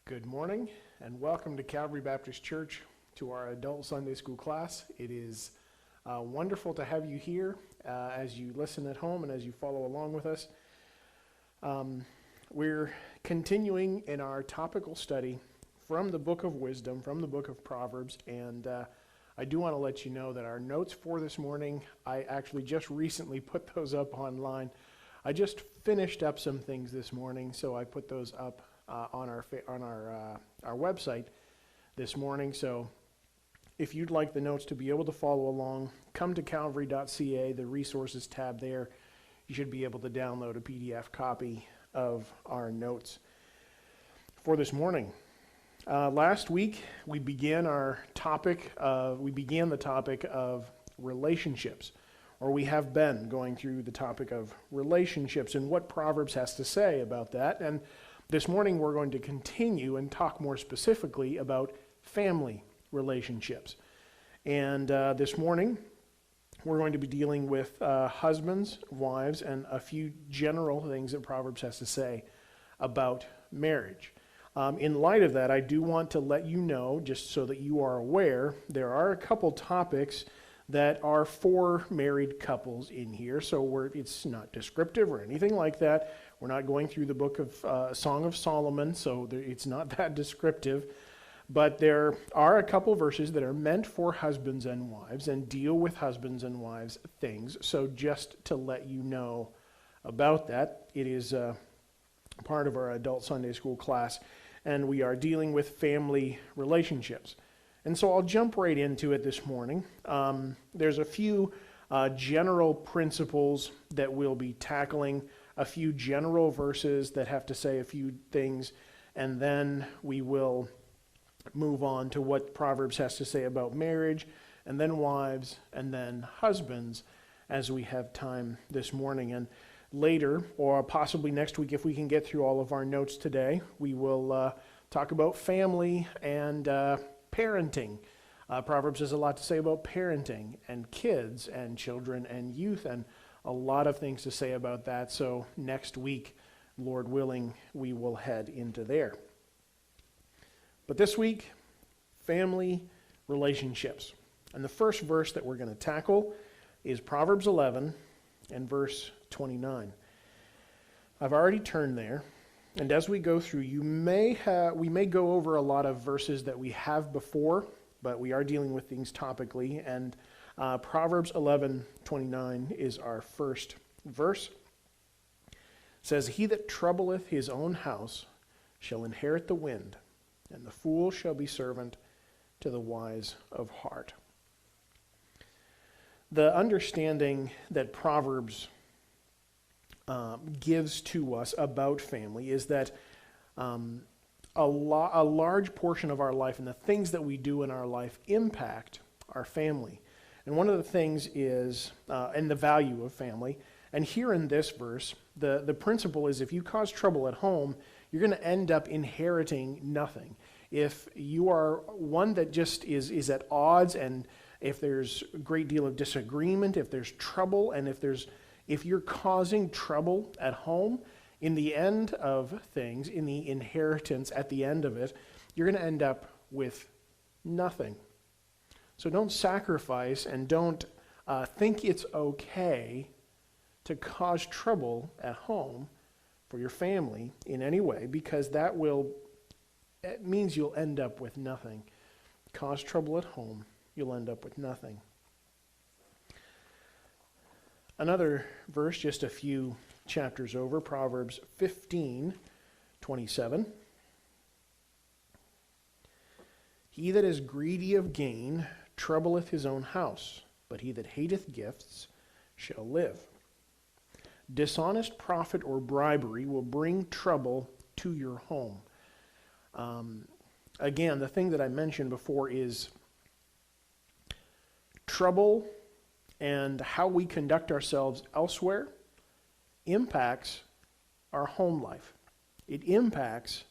Good morning and welcome to Calvary Baptist Church to our adult Sunday school class. It is wonderful to have you here as you listen at home and as you follow along with us. We're continuing in our topical study from the book of wisdom, from the book of Proverbs, and I do want to let you know that our notes for this morning, I actually just recently put those up online. I just finished up some things this morning, so I put those up on our website this morning. So if you'd like the notes to be able to follow along, come to calvary.ca, the resources tab there. You should be able to download a PDF copy of our notes for this morning. Last week we began the topic of relationships, or we have been going through the topic of relationships and what Proverbs has to say about that. And this morning we're going to continue and talk more specifically about family relationships. And this morning we're going to be dealing with husbands, wives, and a few general things that Proverbs has to say about marriage. In light of that, I do want to let you know, just so that you are aware, there are a couple topics that are for married couples in here. So it's not descriptive or anything like that. We're not going through the book of Song of Solomon, so it's not that descriptive. But there are a couple verses that are meant for husbands and wives and deal with husbands and wives things. So just to let you know about that, it is part of our adult Sunday school class, and we are dealing with family relationships. And so I'll jump right into it this morning. There's a few general principles that we'll be tackling, a few general verses that have to say a few things, and then we will move on to what Proverbs has to say about marriage, and then wives, and then husbands, as we have time this morning. And later, or possibly next week, if we can get through all of our notes today, we will talk about family and parenting. Proverbs has a lot to say about parenting and kids and children and youth, and a lot of things to say about that. So next week, Lord willing, we will head into there. But this week, family relationships. And the first verse that we're going to tackle is Proverbs 11 and verse 29. I've already turned there. And as we go through, we may go over a lot of verses that we have before, but we are dealing with things topically. And Proverbs 11:29 is our first verse. It says, "He that troubleth his own house shall inherit the wind, and the fool shall be servant to the wise of heart." The understanding that Proverbs gives to us about family is that a large portion of our life and the things that we do in our life impact our family. And one of the things is, and the value of family, and here in this verse, the principle is if you cause trouble at home, you're going to end up inheriting nothing. If you are one that just is at odds, and if there's a great deal of disagreement, if there's trouble, and if you're causing trouble at home, in the end of things, in the inheritance at the end of it, you're going to end up with nothing. So don't sacrifice and don't think it's okay to cause trouble at home for your family in any way, because it means you'll end up with nothing. Cause trouble at home, you'll end up with nothing. Another verse, just a few chapters over, Proverbs 15:27. "He that is greedy of gain troubleth his own house, but he that hateth gifts shall live. Dishonest profit or bribery will bring trouble to your home." Again, the thing that I mentioned before is trouble and how we conduct ourselves elsewhere impacts our home life. It impacts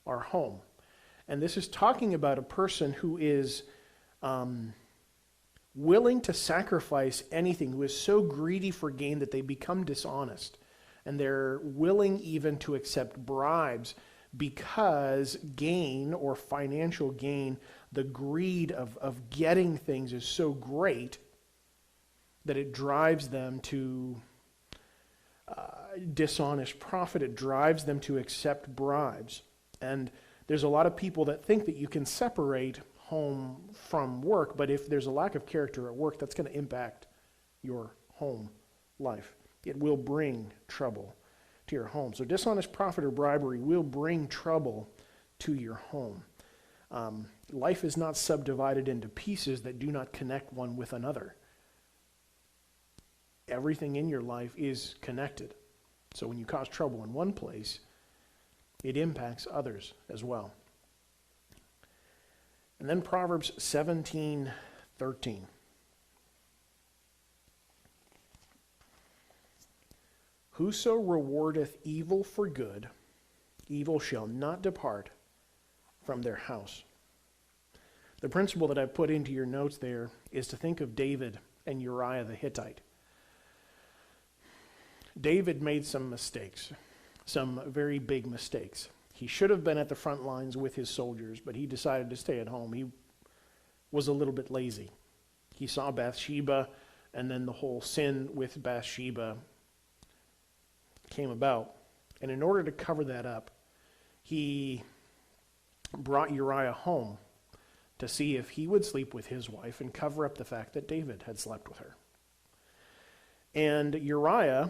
our home. And this is talking about a person who is willing to sacrifice anything, who is so greedy for gain that they become dishonest. And they're willing even to accept bribes because gain or financial gain, the greed of getting things is so great that it drives them to dishonest profit. It drives them to accept bribes. And there's a lot of people that think that you can separate home from work, but if there's a lack of character at work, that's going to impact your home life. It will bring trouble to your home. So dishonest profit or bribery will bring trouble to your home. Life is not subdivided into pieces that do not connect one with another. Everything in your life is connected. So when you cause trouble in one place, it impacts others as well. And then Proverbs 17:13. Whoso rewardeth evil for good, evil shall not depart from their house. The principle that I put into your notes there is to think of David and Uriah the Hittite. David made some mistakes, some very big mistakes. He should have been at the front lines with his soldiers, but he decided to stay at home. He was a little bit lazy. He saw Bathsheba, and then the whole sin with Bathsheba came about. And in order to cover that up, he brought Uriah home to see if he would sleep with his wife and cover up the fact that David had slept with her. And Uriah,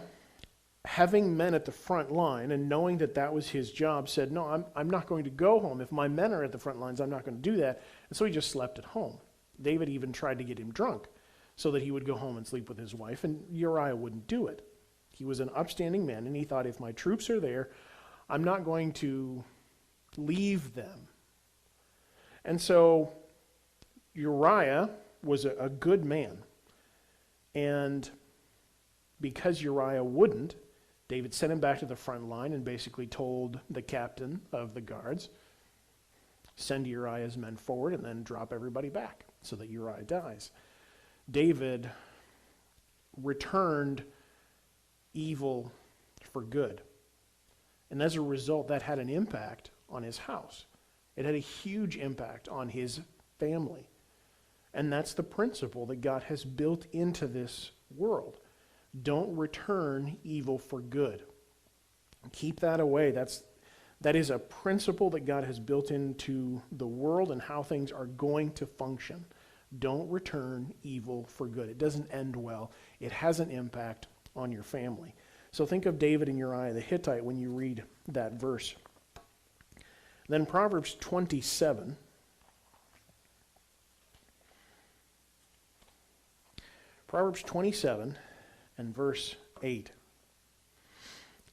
having men at the front line and knowing that that was his job, said, no, I'm not going to go home. If my men are at the front lines, I'm not going to do that. And so he just slept at home. David even tried to get him drunk so that he would go home and sleep with his wife, and Uriah wouldn't do it. He was an upstanding man, and he thought, if my troops are there, I'm not going to leave them. And so Uriah was a good man. And because Uriah wouldn't, David sent him back to the front line and basically told the captain of the guards, send Uriah's men forward and then drop everybody back so that Uriah dies. David returned evil for good. And as a result, that had an impact on his house. It had a huge impact on his family. And that's the principle that God has built into this world. Don't return evil for good. Keep that away. That is a principle that God has built into the world and how things are going to function. Don't return evil for good. It doesn't end well. It has an impact on your family. So think of David and Uriah the Hittite when you read that verse. Then Proverbs 27. Proverbs 27 and verse 8.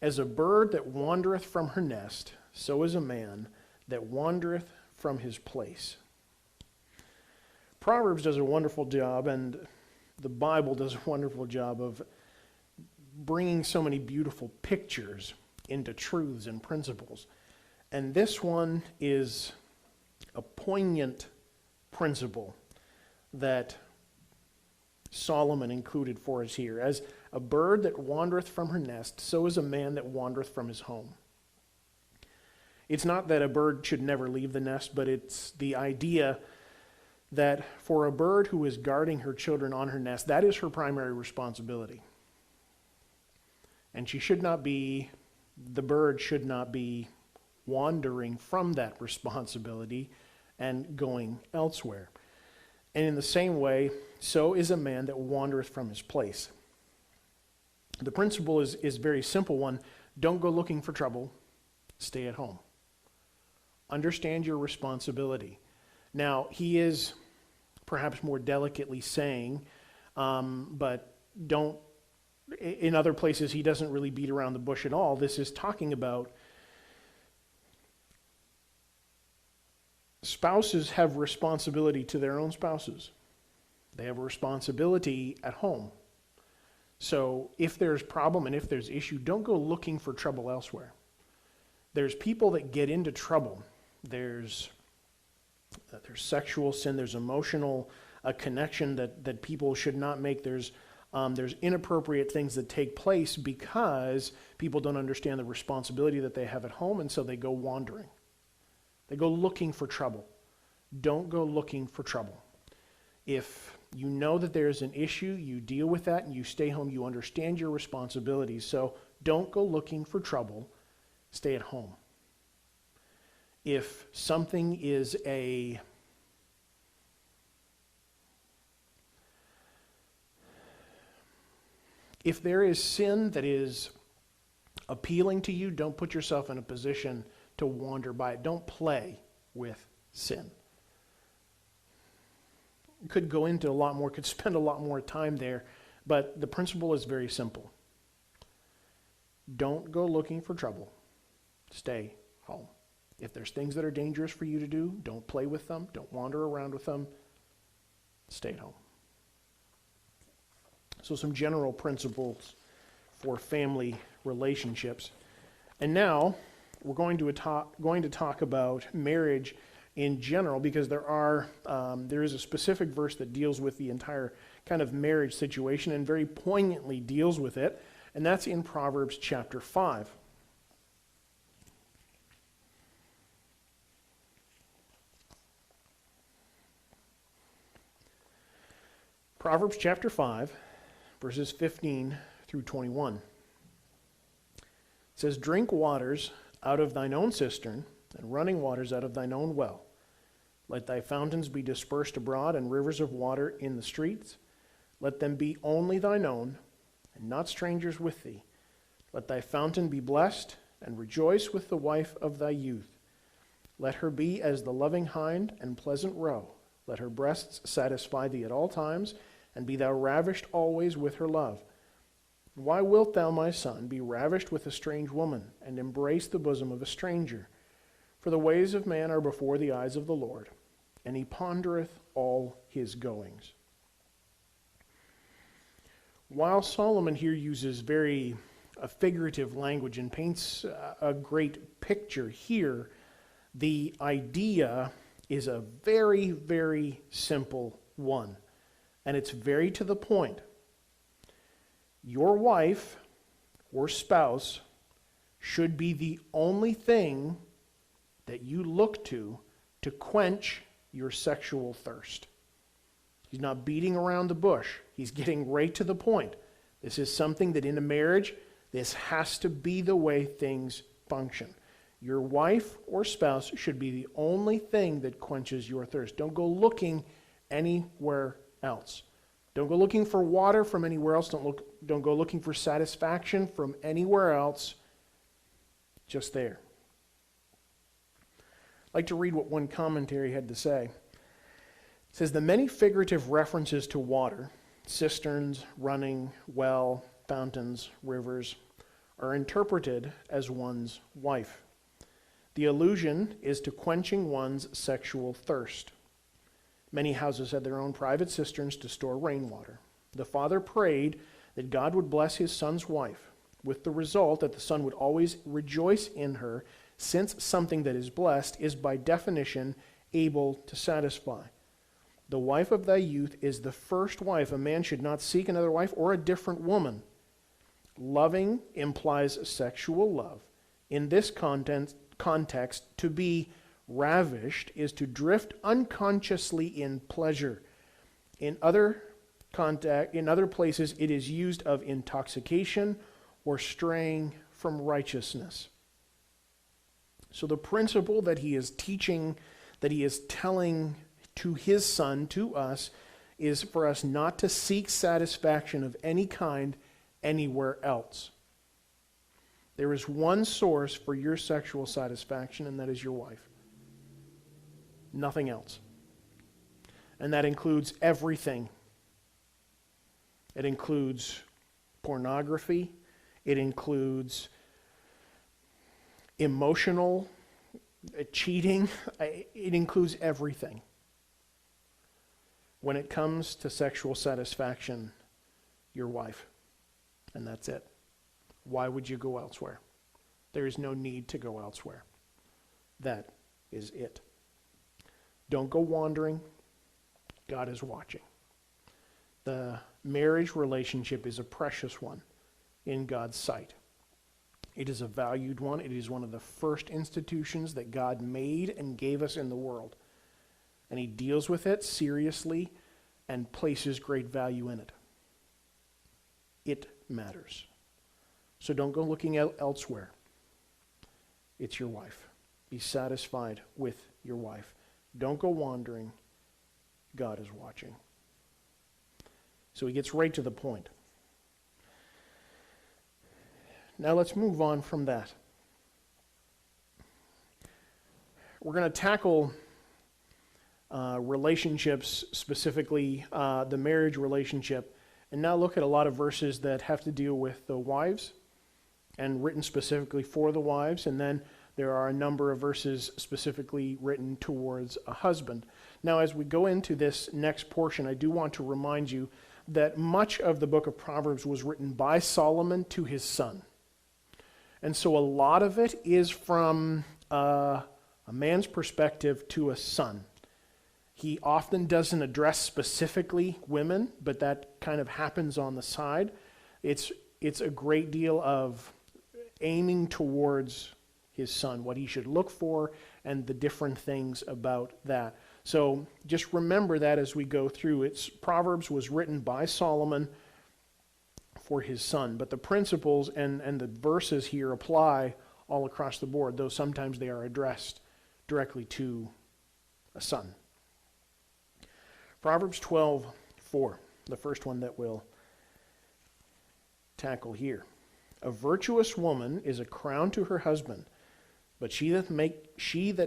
As a bird that wandereth from her nest, so is a man that wandereth from his place. Proverbs does a wonderful job, and the Bible does a wonderful job of bringing so many beautiful pictures into truths and principles. And this one is a poignant principle that Solomon included for us here. As a bird that wandereth from her nest, so is a man that wandereth from his home. It's not that a bird should never leave the nest, but it's the idea that for a bird who is guarding her children on her nest, that is her primary responsibility. And the bird should not be wandering from that responsibility and going elsewhere. And in the same way, so is a man that wandereth from his place. The principle is a very simple one. Don't go looking for trouble. Stay at home. Understand your responsibility. Now, he is perhaps more delicately saying, but don't, in other places he doesn't really beat around the bush at all. This is talking about spouses have responsibility to their own spouses. They have a responsibility at home. So if there's problem and if there's issue, don't go looking for trouble elsewhere. There's people that get into trouble. There's sexual sin. There's emotional connection that people should not make. There's There's inappropriate things that take place because people don't understand the responsibility that they have at home, and so they go wandering. They go looking for trouble. Don't go looking for trouble. If you know that there's an issue, you deal with that and you stay home. You understand your responsibilities. So don't go looking for trouble. Stay at home. If something is if there is sin that is appealing to you, don't put yourself in a position to wander by it. Don't play with sin. Could go into a lot more, could spend a lot more time there, but the principle is very simple. Don't go looking for trouble. Stay home. If there's things that are dangerous for you to do, don't play with them. Don't wander around with them. Stay at home. So some general principles for family relationships. And now we're going to talk about marriage in general, because there is a specific verse that deals with the entire kind of marriage situation and very poignantly deals with it, and that's in Proverbs chapter 5. Proverbs chapter 5, verses 15 through 21. It says, "Drink waters out of thine own cistern, and running waters out of thine own well. Let thy fountains be dispersed abroad, and rivers of water in the streets. Let them be only thine own, and not strangers with thee. Let thy fountain be blessed, and rejoice with the wife of thy youth. Let her be as the loving hind and pleasant roe. Let her breasts satisfy thee at all times, and be thou ravished always with her love. Why wilt thou, my son, be ravished with a strange woman, and embrace the bosom of a stranger? For the ways of man are before the eyes of the Lord, and he pondereth all his goings." While Solomon here uses very figurative language and paints a great picture here, the idea is a very, very simple one, and it's very to the point. Your wife or spouse should be the only thing that you look to quench your sexual thirst. He's not beating around the bush. He's getting right to the point. This is something that in a marriage, this has to be the way things function. Your wife or spouse should be the only thing that quenches your thirst. Don't go looking anywhere else. Don't go looking for water from anywhere else. Don't go looking for satisfaction from anywhere else. Just there. I'd like to read what one commentary had to say. It says, "The many figurative references to water, cisterns, running, well, fountains, rivers, are interpreted as one's wife. The allusion is to quenching one's sexual thirst. Many houses had their own private cisterns to store rainwater. The father prayed that God would bless his son's wife, with the result that the son would always rejoice in her, since something that is blessed is by definition able to satisfy. The wife of thy youth is the first wife. A man should not seek another wife or a different woman. Loving implies sexual love. In this context, to be ravished is to drift unconsciously in pleasure. In other places, it is used of intoxication or straying from righteousness." So the principle that he is teaching, that he is telling to his son, to us, is for us not to seek satisfaction of any kind anywhere else. There is one source for your sexual satisfaction, and that is your wife. Nothing else. And that includes everything. It includes pornography. It includes emotional cheating. It includes everything. When it comes to sexual satisfaction, your wife. And that's it. Why would you go elsewhere? There is no need to go elsewhere. That is it. Don't go wandering. God is watching. The marriage relationship is a precious one in God's sight. It is a valued one. It is one of the first institutions that God made and gave us in the world. And he deals with it seriously and places great value in it. It matters. So don't go looking elsewhere. It's your wife. Be satisfied with your wife. Don't go wandering. God is watching. So he gets right to the point. Now let's move on from that. We're going to tackle relationships, specifically the marriage relationship, and now look at a lot of verses that have to deal with the wives and written specifically for the wives, and then there are a number of verses specifically written towards a husband. Now, as we go into this next portion, I do want to remind you that much of the book of Proverbs was written by Solomon to his son. And so a lot of it is from a man's perspective to a son. He often doesn't address specifically women, but that kind of happens on the side. It's a great deal of aiming towards his son, what he should look for, and the different things about that. So just remember that as we go through. Proverbs was written by Solomon for his son, but the principles and the verses here apply all across the board, though sometimes they are addressed directly to a son. Proverbs 12:4, the first one that we'll tackle here. A virtuous woman is a crown to her husband, but she that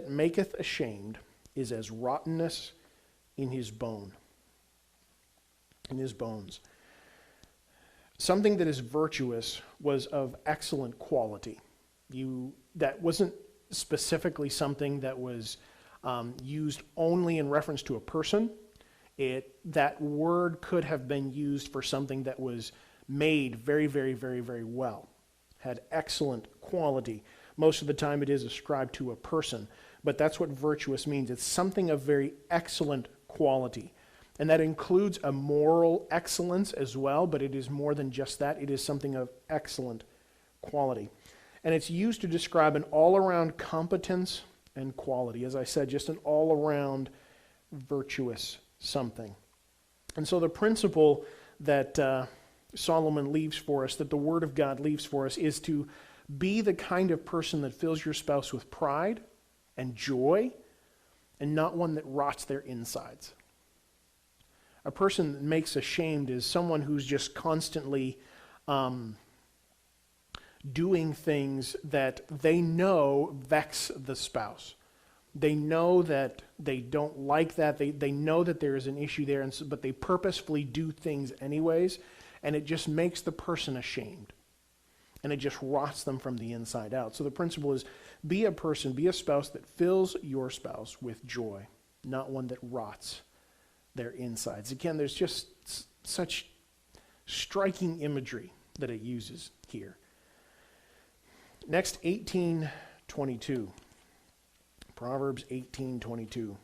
maketh ashamed is as rottenness in his bones. Something that is virtuous was of excellent quality. That wasn't specifically something that was used only in reference to a person. That word could have been used for something that was made very, very, very, very well, had excellent quality. Most of the time it is ascribed to a person, but that's what virtuous means. It's something of very excellent quality. And that includes a moral excellence as well, but it is more than just that. It is something of excellent quality. And it's used to describe an all-around competence and quality. As I said, just an all-around virtuous something. And so the principle that Solomon leaves for us, that the Word of God leaves for us, is to be the kind of person that fills your spouse with pride and joy, and not one that rots their insides. A person that makes ashamed is someone who's just constantly doing things that they know vex the spouse. They know that they don't like that. They know that there is an issue there, but they purposefully do things anyways, and it just makes the person ashamed. And it just rots them from the inside out. So the principle is, be a spouse that fills your spouse with joy, not one that rots their insides. Again, there's just such striking imagery that it uses here. Next, 18:22. Proverbs 18:22.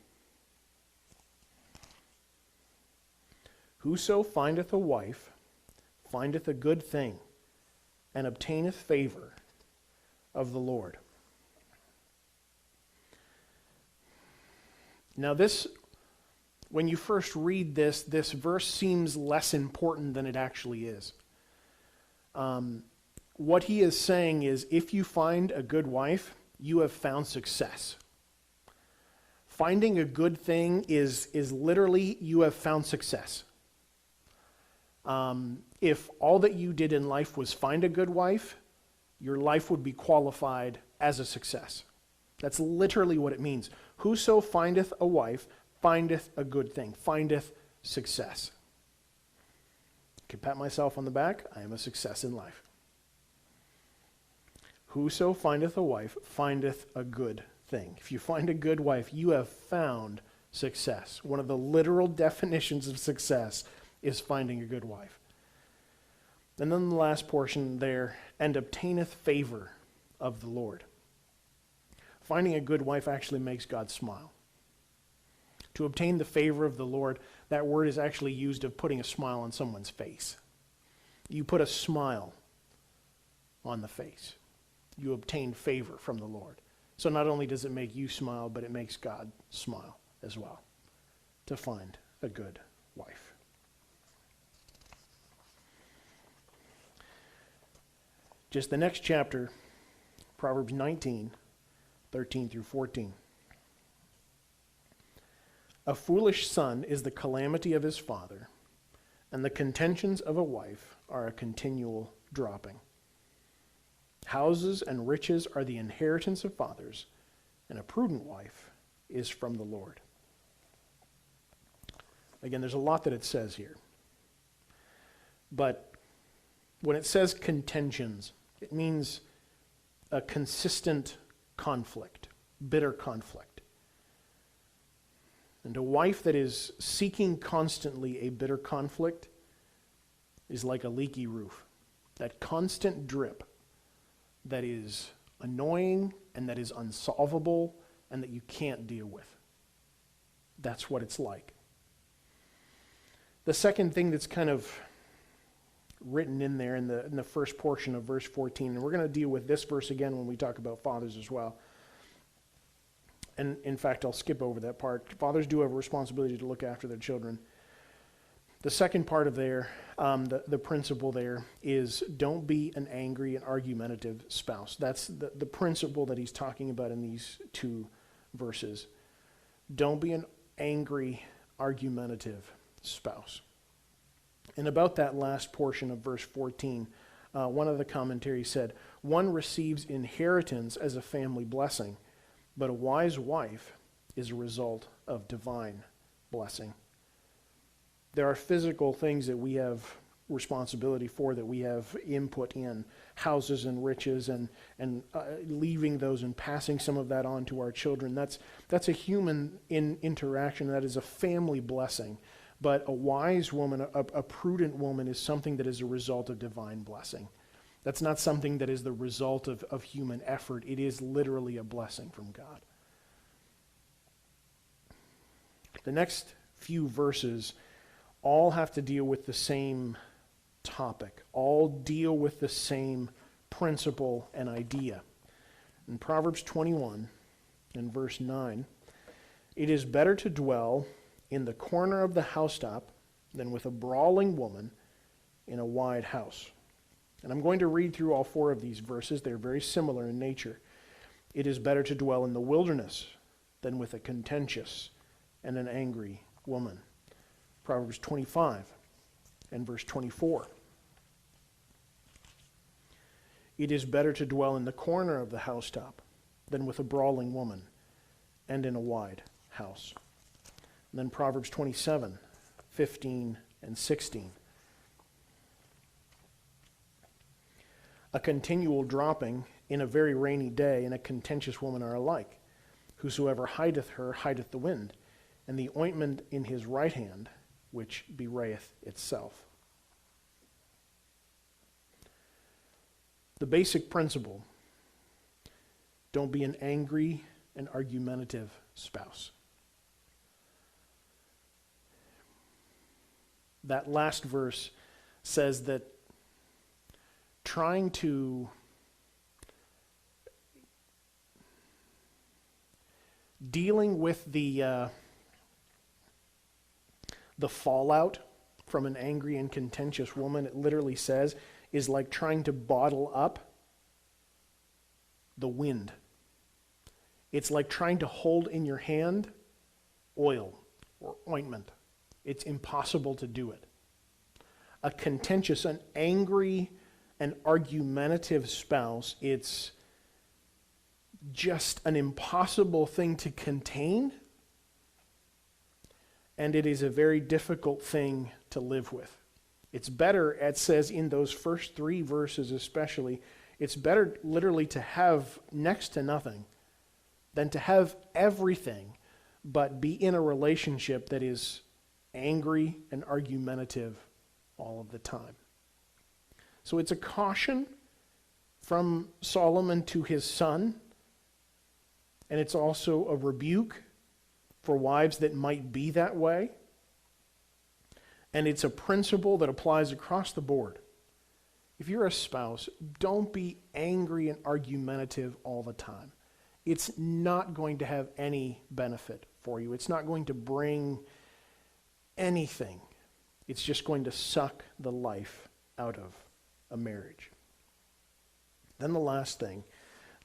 Whoso findeth a wife findeth a good thing, and obtaineth favor of the Lord. Now this, when you first read this verse seems less important than it actually is. What he is saying is, if you find a good wife, you have found success. Finding a good thing is literally, you have found success. If all that you did in life was find a good wife, your life would be qualified as a success. That's literally what it means. Whoso findeth a wife findeth a good thing, findeth success. I can pat myself on the back. I am a success in life. Whoso findeth a wife findeth a good thing. If you find a good wife, you have found success. One of the literal definitions of success is finding a good wife. And then the last portion there, and obtaineth favor of the Lord. Finding a good wife actually makes God smile. To obtain the favor of the Lord that word is actually used of putting a smile on someone's face. You put a smile on the face. You obtain favor from the Lord. So not only does it make you smile, but it makes God smile as well to find a good wife. Just the next chapter, Proverbs 19, 13 through 14. A foolish son is the calamity of his father, and the contentions of a wife are a continual dropping. Houses and riches are the inheritance of fathers, and a prudent wife is from the Lord. Again, there's a lot that it says here. But when it says contentions, it means a consistent conflict, bitter conflict. And a wife that is seeking constantly a bitter conflict is like a leaky roof. That constant drip that is annoying and that is unsolvable and that you can't deal with. That's what it's like. The second thing that's kind of written in there in the first portion of verse 14, and we're going to deal with this verse again when we talk about fathers as well. And in fact, I'll skip over that part. Fathers do have a responsibility to look after their children. The second part of there, the principle there is don't be an angry and argumentative spouse. That's the principle that he's talking about in these two verses. Don't be an angry, argumentative spouse. And about that last portion of verse 14, one of the commentaries said, one receives inheritance as a family blessing, but a wise wife is a result of divine blessing. There are physical things that we have responsibility for, that we have input in, houses and riches, and leaving those and passing some of that on to our children. That's a human interaction. That is a family blessing. But a wise woman, a prudent woman, is something that is a result of divine blessing. That's not something that is the result of human effort. It is literally a blessing from God. The next few verses all have to deal with the same topic, all deal with the same principle and idea. In Proverbs 21, in verse 9, it is better to dwell in the corner of the housetop than with a brawling woman in a wide house. And I'm going to read through all four of these verses. They're very similar in nature. It is better to dwell in the wilderness than with a contentious and an angry woman. Proverbs 25 and verse 24. It is better to dwell in the corner of the housetop than with a brawling woman and in a wide house. And then Proverbs 27, 15 and 16. A continual dropping in a very rainy day and a contentious woman are alike. Whosoever hideth her hideth the wind, and the ointment in his right hand, which bewrayeth itself. The basic principle: don't be an angry and argumentative spouse. That last verse says that trying to dealing with the fallout from an angry and contentious woman, it literally says, is like trying to bottle up the wind. It's like trying to hold in your hand oil or ointment. It's impossible to do it. A contentious, an angry, and argumentative spouse, it's just an impossible thing to contain, and it is a very difficult thing to live with. It's better, it says in those first three verses especially, it's better literally to have next to nothing than to have everything but be in a relationship that is angry and argumentative all of the time. So it's a caution from Solomon to his son, and it's also a rebuke for wives that might be that way. And it's a principle that applies across the board. If you're a spouse, don't be angry and argumentative all the time. It's not going to have any benefit for you. It's not going to bring anything. It's just going to suck the life out of a marriage. Then the last thing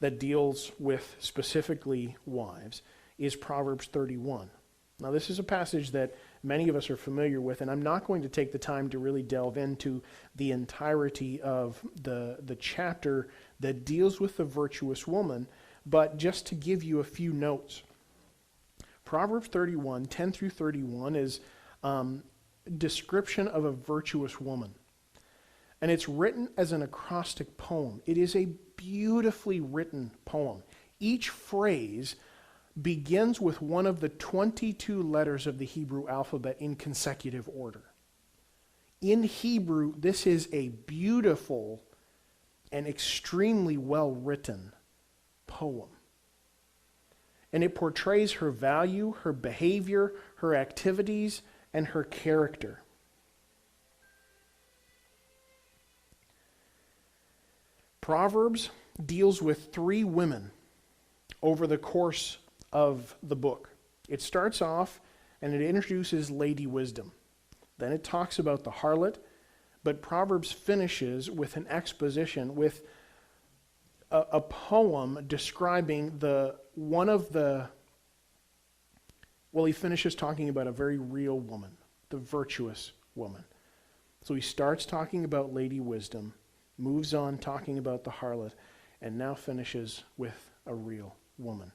that deals with specifically wives is Proverbs 31. Now this is a passage that many of us are familiar with, and I'm not going to take the time to really delve into the entirety of the chapter that deals with the virtuous woman, but just to give you a few notes. Proverbs 31, 10 through 31 is description of a virtuous woman. And it's written as an acrostic poem. It is a beautifully written poem. Each phrase begins with one of the 22 letters of the Hebrew alphabet in consecutive order. In Hebrew, this is a beautiful and extremely well-written poem. And it portrays her value, her behavior, her activities, and her character. Proverbs deals with 3 women over the course of the book. It starts off and it introduces Lady Wisdom. Then it talks about the harlot, but Proverbs finishes with an exposition, with a poem describing he finishes talking about a very real woman, the virtuous woman. So he starts talking about Lady Wisdom, moves on talking about the harlot, and now finishes with a real woman.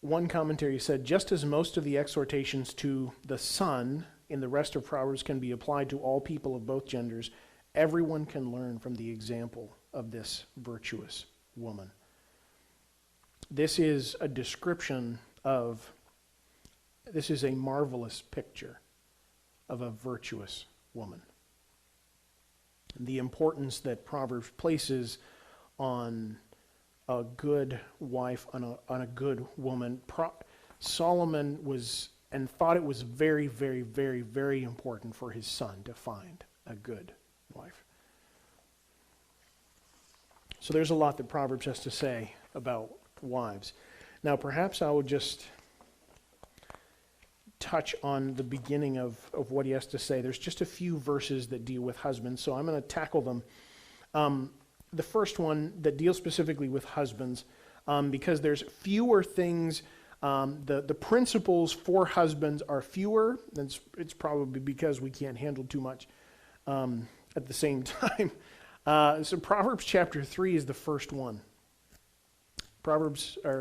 One commentary said, just as most of the exhortations to the son in the rest of Proverbs can be applied to all people of both genders, everyone can learn from the example of this virtuous woman. This is a marvelous picture of a virtuous woman. The importance that Proverbs places on a good wife, on a good woman. Solomon thought it was very, very, very, very important for his son to find a good wife. So there's a lot that Proverbs has to say about wives. Now perhaps I will just touch on the beginning of what he has to say. There's just a few verses that deal with husbands, so I'm going to tackle them. The first one that deals specifically with husbands, because there's fewer things, the principles for husbands are fewer. It's probably because we can't handle too much at the same time. So Proverbs chapter 3 is the first one.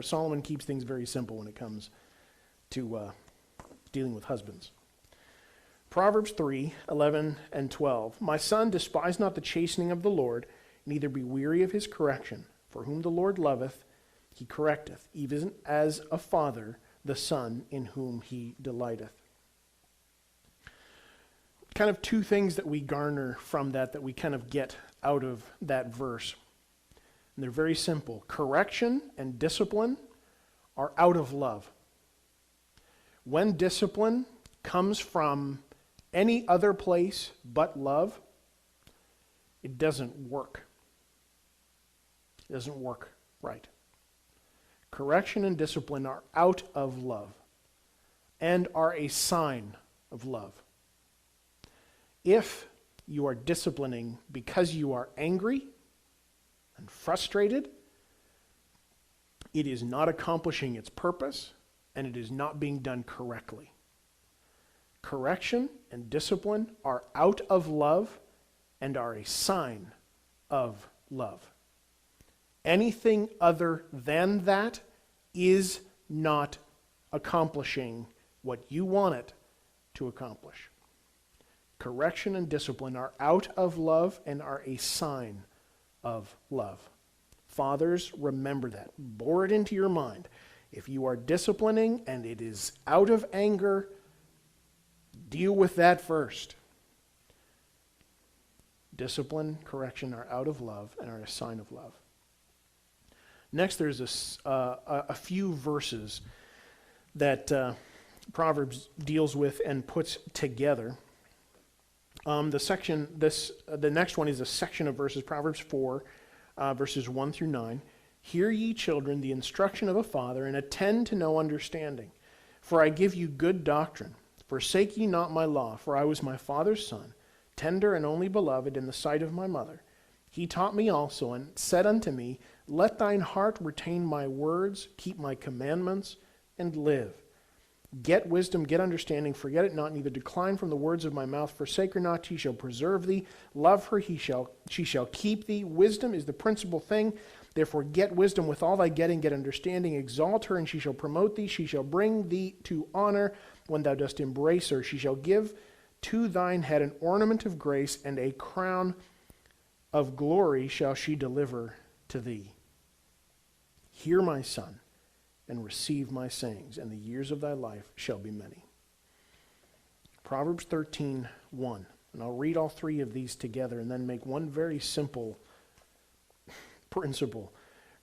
Solomon keeps things very simple when it comes to dealing with husbands. Proverbs 3, 11 and 12. My son, despise not the chastening of the Lord, neither be weary of his correction. For whom the Lord loveth, he correcteth, even as a father the son in whom he delighteth. Kind of 2 things that we garner from that we kind of get out of that verse. And they're very simple. Correction and discipline are out of love. When discipline comes from any other place but love, it doesn't work. It doesn't work right. Correction and discipline are out of love and are a sign of love. If you are disciplining because you are angry and frustrated, it is not accomplishing its purpose, and it is not being done correctly. Correction and discipline are out of love and are a sign of love. Anything other than that is not accomplishing what you want it to accomplish. Correction and discipline are out of love and are a sign of love. Fathers, remember that. Bore it into your mind. If you are disciplining and it is out of anger, deal with that first. Discipline, correction are out of love and are a sign of love. Next, there's a few verses that Proverbs deals with and puts together. The next one is a section of verses, Proverbs 4, verses 1 through 9. Hear ye children the instruction of a father, and attend to know understanding. For I give you good doctrine. Forsake ye not my law, for I was my father's son, tender and only beloved in the sight of my mother. He taught me also, and said unto me, Let thine heart retain my words, keep my commandments, and live. Get wisdom, get understanding, forget it not, neither decline from the words of my mouth. Forsake her not, she shall preserve thee. Love her, she shall keep thee. Wisdom is the principal thing. Therefore get wisdom with all thy getting, get understanding. Exalt her, and she shall promote thee. She shall bring thee to honor when thou dost embrace her. She shall give to thine head an ornament of grace, and a crown of glory shall she deliver to thee. Hear, my son, and receive my sayings, and the years of thy life shall be many. Proverbs 13:1. And I'll read all three of these together and then make one very simple principle.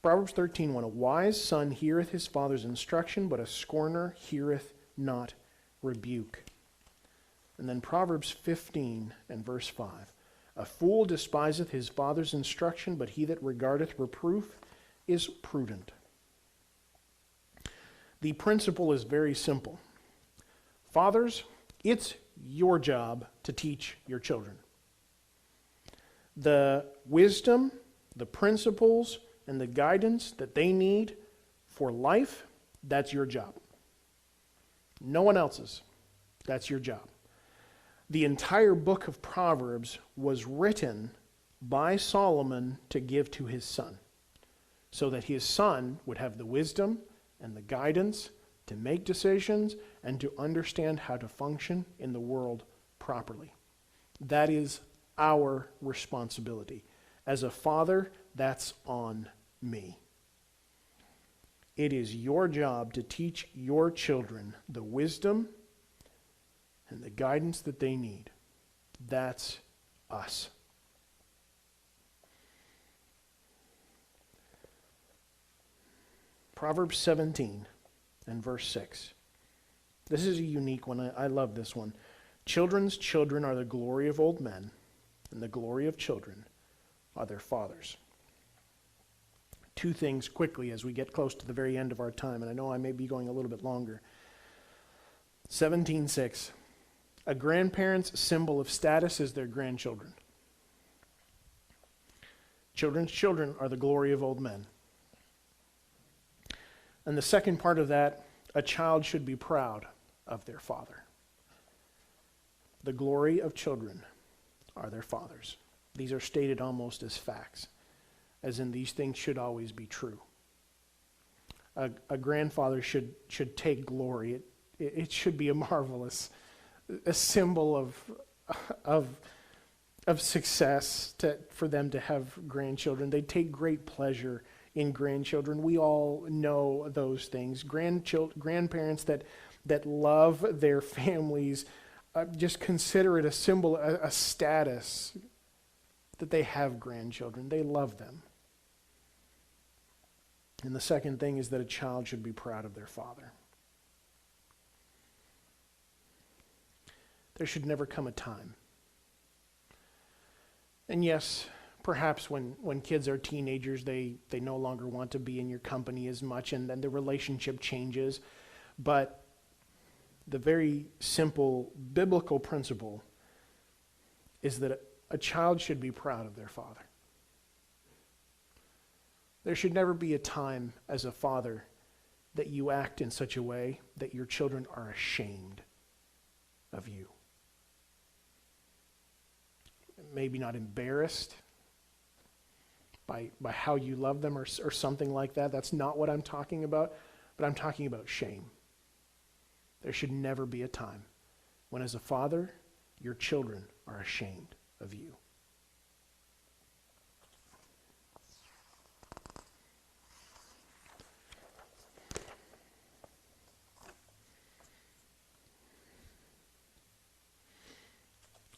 Proverbs 13:1. A wise son heareth his father's instruction, but a scorner heareth not rebuke. And then Proverbs 15 and verse 5. A fool despiseth his father's instruction, but he that regardeth reproof is prudent. The principle is very simple. Fathers, it's your job to teach your children. The wisdom, the principles, and the guidance that they need for life, that's your job. No one else's. That's your job. The entire book of Proverbs was written by Solomon to give to his son, so that his son would have the wisdom and the guidance to make decisions and to understand how to function in the world properly. That is our responsibility. As a father, that's on me. It is your job to teach your children the wisdom and the guidance that they need. That's us. Proverbs 17 and verse 6. This is a unique one. I love this one. Children's children are the glory of old men, and the glory of children are their fathers. Two things quickly as we get close to the very end of our time, and I know I may be going a little bit longer. 17:6. A grandparent's symbol of status is their grandchildren. Children's children are the glory of old men. And the second part of that, a child should be proud of their father. The glory of children are their fathers. These are stated almost as facts, as in these things should always be true. A grandfather should take glory. It should be a marvelous, a symbol of success for them to have grandchildren. They take great pleasure in grandchildren. We all know those things. Grandparents that love their families just consider it a symbol, a status that they have grandchildren. They love them. And the second thing is that a child should be proud of their father. There should never come a time. And yes, perhaps when kids are teenagers, they no longer want to be in your company as much, and then the relationship changes. But the very simple biblical principle is that a child should be proud of their father. There should never be a time as a father that you act in such a way that your children are ashamed of you. Maybe not embarrassed by how you love them or something like that. That's not what I'm talking about, but I'm talking about shame. There should never be a time when, as a father, your children are ashamed of you.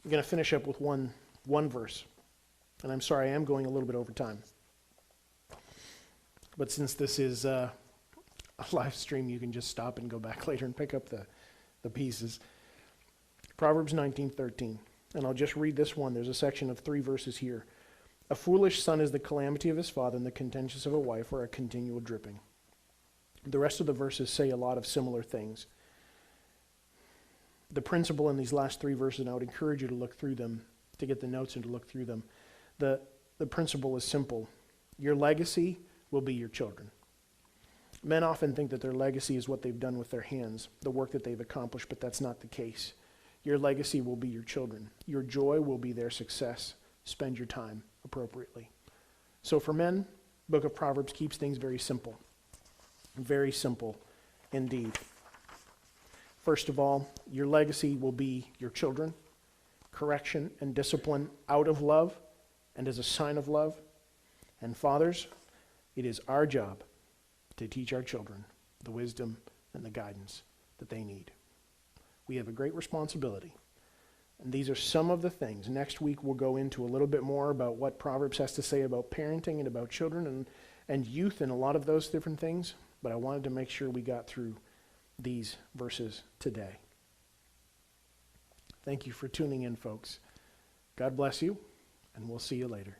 I'm going to finish up with one verse. And I'm sorry, I am going a little bit over time. But since this is live stream, you can just stop and go back later and pick up the pieces. Proverbs 19:13. And I'll just read this one. There's a section of 3 verses here. A foolish son is the calamity of his father, and the contentious of a wife are a continual dripping. The rest of the verses say a lot of similar things. The principle in these last 3 verses, and I would encourage you to look through them, to get the notes and to look through them. The principle is simple. Your legacy will be your children. Men often think that their legacy is what they've done with their hands, the work that they've accomplished, but that's not the case. Your legacy will be your children. Your joy will be their success. Spend your time appropriately. So for men, book of Proverbs keeps things very simple. Very simple indeed. First of all, your legacy will be your children. Correction and discipline out of love and as a sign of love. And fathers, it is our job to teach our children the wisdom and the guidance that they need. We have a great responsibility. And these are some of the things. Next week we'll go into a little bit more about what Proverbs has to say about parenting and about children and youth and a lot of those different things. But I wanted to make sure we got through these verses today. Thank you for tuning in, folks. God bless you, and we'll see you later.